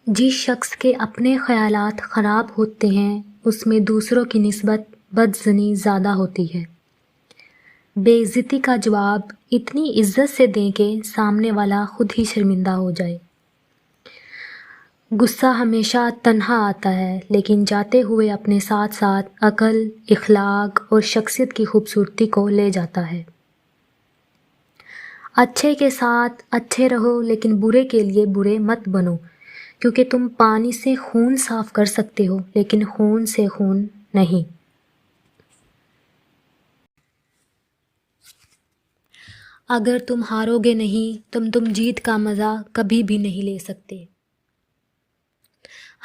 جس شخص کے اپنے خیالات خراب ہوتے ہیں اس میں دوسروں کی نسبت بدظنی زیادہ ہوتی ہے۔ بے عزتی کا جواب اتنی عزت سے دیں کہ سامنے والا خود ہی شرمندہ ہو جائے۔ غصہ ہمیشہ تنہا آتا ہے لیکن جاتے ہوئے اپنے ساتھ ساتھ عقل، اخلاق اور شخصیت کی خوبصورتی کو لے جاتا ہے۔ اچھے کے ساتھ اچھے رہو لیکن برے کے لیے برے مت بنو، کیونکہ تم پانی سے خون صاف کر سکتے ہو لیکن خون سے خون نہیں۔ اگر تم ہارو گے نہیں تو تم جیت کا مزہ کبھی بھی نہیں لے سکتے۔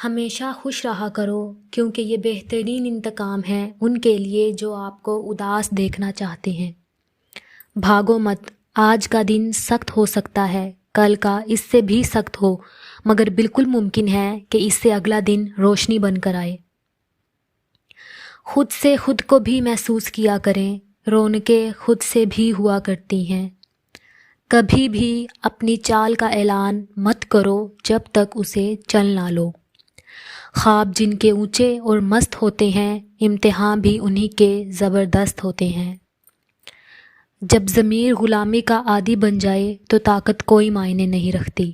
ہمیشہ خوش رہا کرو کیونکہ یہ بہترین انتقام ہے ان کے لیے جو آپ کو اداس دیکھنا چاہتے ہیں۔ بھاگو مت، آج کا دن سخت ہو سکتا ہے، کل کا اس سے بھی سخت ہو، مگر بالکل ممکن ہے کہ اس سے اگلا دن روشنی بن کر آئے۔ خود سے خود کو بھی محسوس کیا کریں، رونقیں خود سے بھی ہوا کرتی ہیں۔ کبھی بھی اپنی چال کا اعلان مت کرو جب تک اسے چل نہ لو۔ خواب جن کے اونچے اور مست ہوتے ہیں، امتحان بھی انہی کے زبردست ہوتے ہیں۔ جب ضمیر غلامی کا عادی بن جائے تو طاقت کوئی معنی نہیں رکھتی۔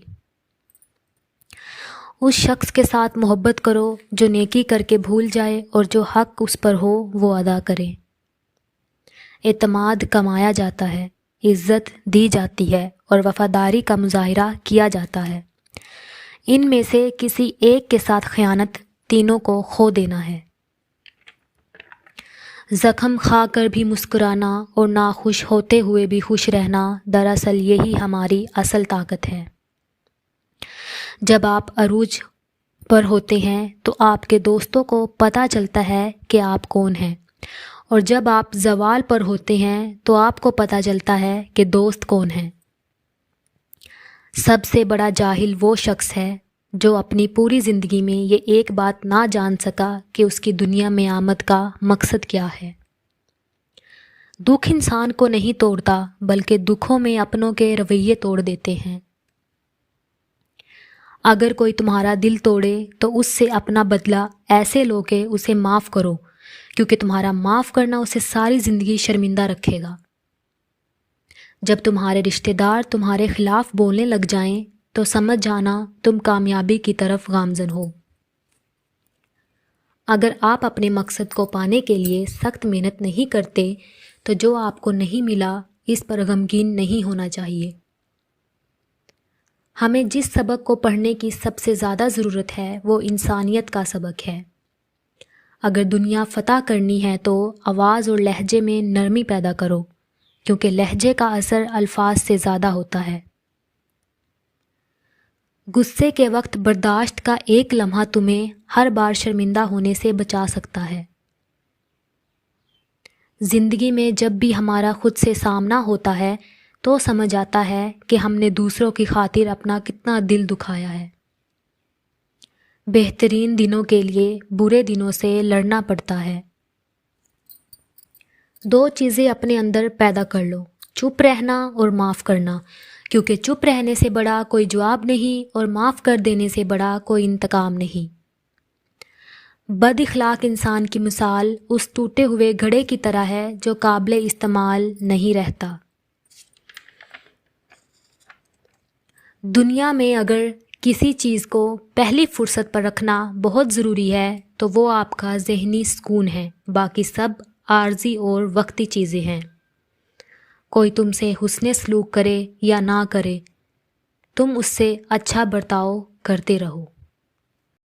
اس شخص کے ساتھ محبت کرو جو نیکی کر کے بھول جائے اور جو حق اس پر ہو وہ ادا کرے۔ اعتماد کمایا جاتا ہے، عزت دی جاتی ہے اور وفاداری کا مظاہرہ کیا جاتا ہے۔ ان میں سے کسی ایک کے ساتھ خیانت تینوں کو کھو دینا ہے۔ زخم کھا کر بھی مسکرانا اور ناخوش ہوتے ہوئے بھی خوش رہنا، دراصل یہی ہماری اصل طاقت ہے۔ جب آپ عروج پر ہوتے ہیں تو آپ کے دوستوں کو پتہ چلتا ہے کہ آپ کون ہیں، اور جب آپ زوال پر ہوتے ہیں تو آپ کو پتہ چلتا ہے کہ دوست کون ہیں۔ سب سے بڑا جاہل وہ شخص ہے جو اپنی پوری زندگی میں یہ ایک بات نہ جان سکا کہ اس کی دنیا میں آمد کا مقصد کیا ہے۔ دکھ انسان کو نہیں توڑتا بلکہ دکھوں میں اپنوں کے رویے توڑ دیتے ہیں۔ اگر کوئی تمہارا دل توڑے تو اس سے اپنا بدلہ ایسے لو کہ اسے معاف کرو، کیونکہ تمہارا معاف کرنا اسے ساری زندگی شرمندہ رکھے گا۔ جب تمہارے رشتہ دار تمہارے خلاف بولنے لگ جائیں تو سمجھ جانا تم کامیابی کی طرف گامزن ہو۔ اگر آپ اپنے مقصد کو پانے کے لیے سخت محنت نہیں کرتے تو جو آپ کو نہیں ملا اس پر غمگین نہیں ہونا چاہیے۔ ہمیں جس سبق کو پڑھنے کی سب سے زیادہ ضرورت ہے وہ انسانیت کا سبق ہے۔ اگر دنیا فتح کرنی ہے تو آواز اور لہجے میں نرمی پیدا کرو، کیونکہ لہجے کا اثر الفاظ سے زیادہ ہوتا ہے۔ غصے کے وقت برداشت کا ایک لمحہ تمہیں ہر بار شرمندہ ہونے سے بچا سکتا ہے۔ زندگی میں جب بھی ہمارا خود سے سامنا ہوتا ہے تو سمجھ آتا ہے کہ ہم نے دوسروں کی خاطر اپنا کتنا دل دکھایا ہے۔ بہترین دنوں کے لیے برے دنوں سے لڑنا پڑتا ہے۔ دو چیزیں اپنے اندر پیدا کر لو، چپ رہنا اور معاف کرنا، کیونکہ چپ رہنے سے بڑا کوئی جواب نہیں اور معاف کر دینے سے بڑا کوئی انتقام نہیں۔ بد اخلاق انسان کی مثال اس ٹوٹے ہوئے گھڑے کی طرح ہے جو قابل استعمال نہیں رہتا۔ دنیا میں اگر کسی چیز کو پہلی فرصت پر رکھنا بہت ضروری ہے تو وہ آپ کا ذہنی سکون ہے، باقی سب عارضی اور وقتی چیزیں ہیں۔ کوئی تم سے حسن سلوک کرے یا نہ کرے، تم اس سے اچھا برتاؤ کرتے رہو۔